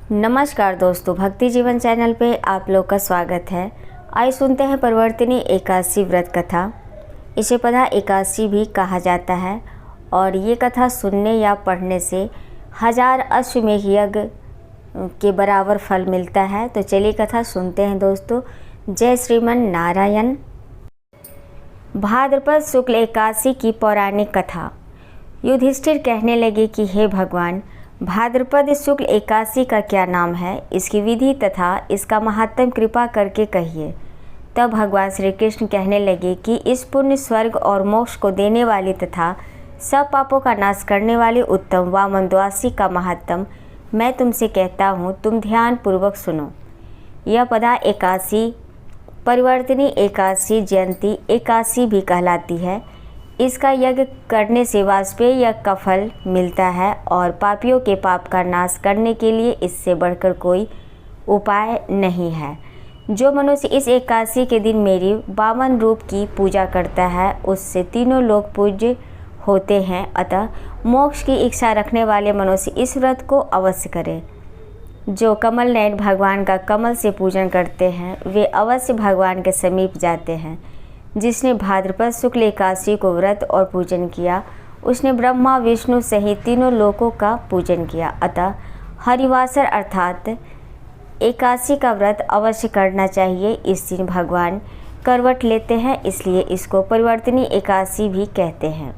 नमस्कार दोस्तों, भक्ति जीवन चैनल पे आप लोग का स्वागत है। आइए सुनते हैं परिवर्तिनी एकादशी व्रत कथा। इसे पदा एकादशी भी कहा जाता है और ये कथा सुनने या पढ़ने से 1000 अश्वमेध यज्ञ के बराबर फल मिलता है। तो चलिए कथा सुनते हैं दोस्तों। जय श्रीमन नारायण। भाद्रपद शुक्ल एकादशी की पौराणिक कथा। युधिष्ठिर कहने लगे कि हे भगवान, भाद्रपद शुक्ल एकादशी का क्या नाम है, इसकी विधि तथा इसका महात्म कृपा करके कहिए। तब भगवान श्री कृष्ण कहने लगे कि इस पुण्य, स्वर्ग और मोक्ष को देने वाली तथा सब पापों का नाश करने वाली उत्तम वामन द्वादशी का महात्म मैं तुमसे कहता हूँ, तुम ध्यान पूर्वक सुनो। यह पदा एकादशी परिवर्तिनी एकादशी जयंती एकादशी भी कहलाती है। इसका यज्ञ करने से वाजपेय यज्ञ का फल मिलता है और पापियों के पाप का नाश करने के लिए इससे बढ़कर कोई उपाय नहीं है। जो मनुष्य इस एकादशी के दिन मेरी वामन रूप की पूजा करता है उससे तीनों लोग पूज्य होते हैं। अतः मोक्ष की इच्छा रखने वाले मनुष्य इस व्रत को अवश्य करें। जो कमल नयन भगवान का कमल से पूजन करते हैं वे अवश्य भगवान के समीप जाते हैं। जिसने भाद्रपद शुक्ल एकादशी को व्रत और पूजन किया उसने ब्रह्मा विष्णु सहित तीनों लोकों का पूजन किया। अतः हरिवासर अर्थात एकादशी का व्रत अवश्य करना चाहिए। इस दिन भगवान करवट लेते हैं, इसलिए इसको परिवर्तिनी एकादशी भी कहते हैं।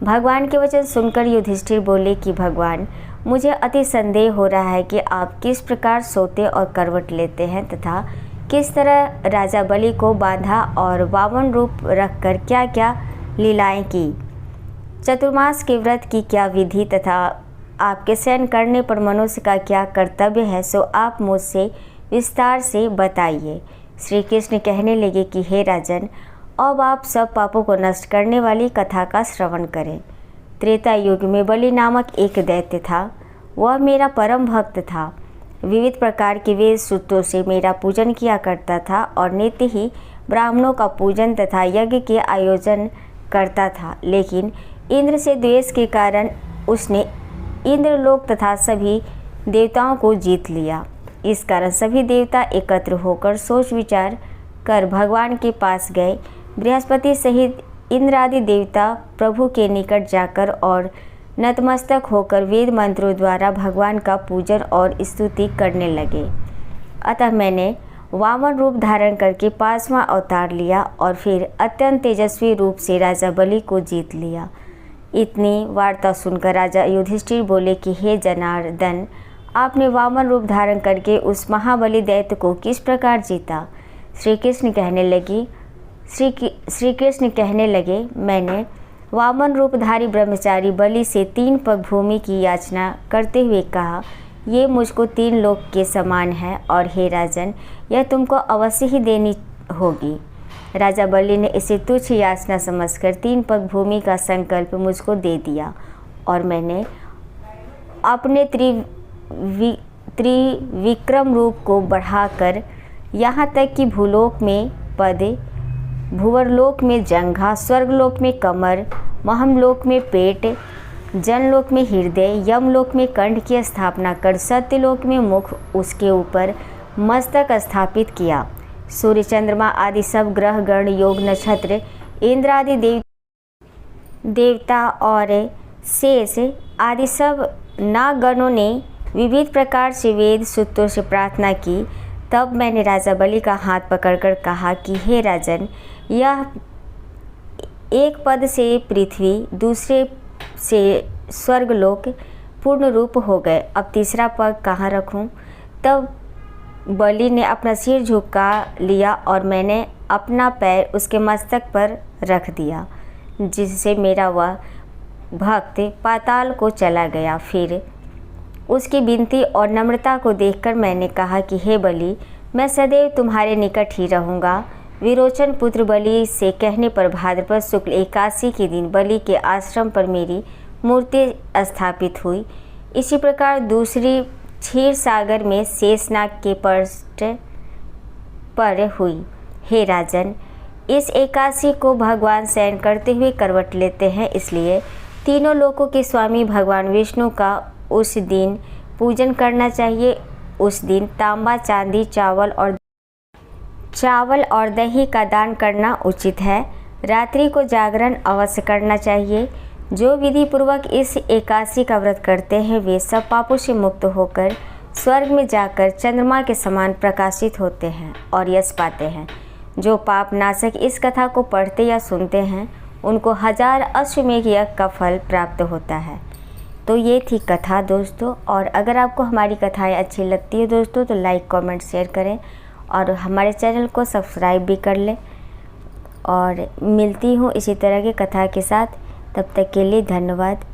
भगवान के वचन सुनकर युधिष्ठिर बोले कि भगवान, मुझे अति संदेह हो रहा है कि आप किस प्रकार सोते और करवट लेते हैं तथा किस तरह राजा बलि को बांधा और वामन रूप रखकर क्या क्या लीलाएं की। चतुर्मास के व्रत की क्या विधि तथा आपके शयन करने पर मनुष्य का क्या कर्तव्य है, सो आप मुझसे विस्तार से बताइए। श्री कृष्ण कहने लगे कि हे राजन, अब आप सब पापों को नष्ट करने वाली कथा का श्रवण करें। त्रेता युग में बलि नामक एक दैत्य था। वह मेरा परम भक्त था। विविध प्रकार के वेद सूत्रों से मेरा पूजन किया करता था और नित्य ही ब्राह्मणों का पूजन तथा यज्ञ के आयोजन करता था। लेकिन इंद्र से द्वेष के कारण उसने इंद्रलोक तथा सभी देवताओं को जीत लिया। इस कारण सभी देवता एकत्र होकर सोच विचार कर भगवान के पास गए। बृहस्पति सहित इंद्र आदि देवता प्रभु के निकट जाकर और नतमस्तक होकर वेद मंत्रों द्वारा भगवान का पूजन और स्तुति करने लगे। अतः मैंने वामन रूप धारण करके 5वां अवतार लिया और फिर अत्यंत तेजस्वी रूप से राजा बलि को जीत लिया। इतनी वार्ता सुनकर राजा युधिष्ठिर बोले कि हे जनार्दन, आपने वामन रूप धारण करके उस महाबली दैत्य को किस प्रकार जीता। श्री कृष्ण कहने लगे मैंने वामन रूपधारी ब्रह्मचारी बलि से 3 पग भूमि की याचना करते हुए कहा, ये मुझको 3 लोक के समान है और हे राजन, यह तुमको अवश्य ही देनी होगी। राजा बलि ने इसे तुच्छ याचना समझकर 3 पग भूमि का संकल्प मुझको दे दिया और मैंने अपने त्रिविक्रम रूप को बढ़ाकर यहाँ तक कि भूलोक में पद, भुवरलोक में जंघा, स्वर्गलोक में कमर, महमलोक में पेट, जनलोक में हृदय, यमलोक में कंठ की स्थापना कर सत्यलोक में मुख, उसके ऊपर मस्तक स्थापित किया। सूर्य चंद्रमा आदि सब ग्रह गण, योग, नक्षत्र, इंद्र आदि देवता और शेष आदि सब नागगणों ने विविध प्रकार से वेद सूत्रों से प्रार्थना की। तब मैंने राजा बलि का हाथ पकड़कर कहा कि हे राजन, यह एक पद से पृथ्वी, दूसरे से स्वर्गलोक पूर्ण रूप हो गए। अब तीसरा पग कहाँ रखूं? तब बलि ने अपना सिर झुका लिया और मैंने अपना पैर उसके मस्तक पर रख दिया, जिससे मेरा वह भक्त पाताल को चला गया। फिर उसकी विनती और नम्रता को देखकर मैंने कहा कि हे बलि, मैं सदैव तुम्हारे निकट ही रहूँगा। विरोचन पुत्र बलि से कहने पर भाद्रपद शुक्ल एकादशी के दिन बलि के आश्रम पर मेरी मूर्ति स्थापित हुई। इसी प्रकार दूसरी क्षीर सागर में शेषनाग के पृष्ठ पर हुई। हे राजन, इस एकादशी को भगवान शयन करते हुए करवट लेते हैं, इसलिए तीनों लोकों के स्वामी भगवान विष्णु का उस दिन पूजन करना चाहिए। उस दिन तांबा, चांदी, चावल और दही का दान करना उचित है। रात्रि को जागरण अवश्य करना चाहिए। जो विधि पूर्वक इस एकादशी का व्रत करते हैं वे सब पापों से मुक्त होकर स्वर्ग में जाकर चंद्रमा के समान प्रकाशित होते हैं और यश पाते हैं। जो पाप नाशक इस कथा को पढ़ते या सुनते हैं उनको 1000 अश्वमेध यज्ञ का फल प्राप्त होता है। तो ये थी कथा दोस्तों। और अगर आपको हमारी कथाएं अच्छी लगती है दोस्तों तो लाइक, कमेंट, शेयर करें और हमारे चैनल को सब्सक्राइब भी कर लें। और मिलती हूँ इसी तरह की कथा के साथ, तब तक के लिए धन्यवाद।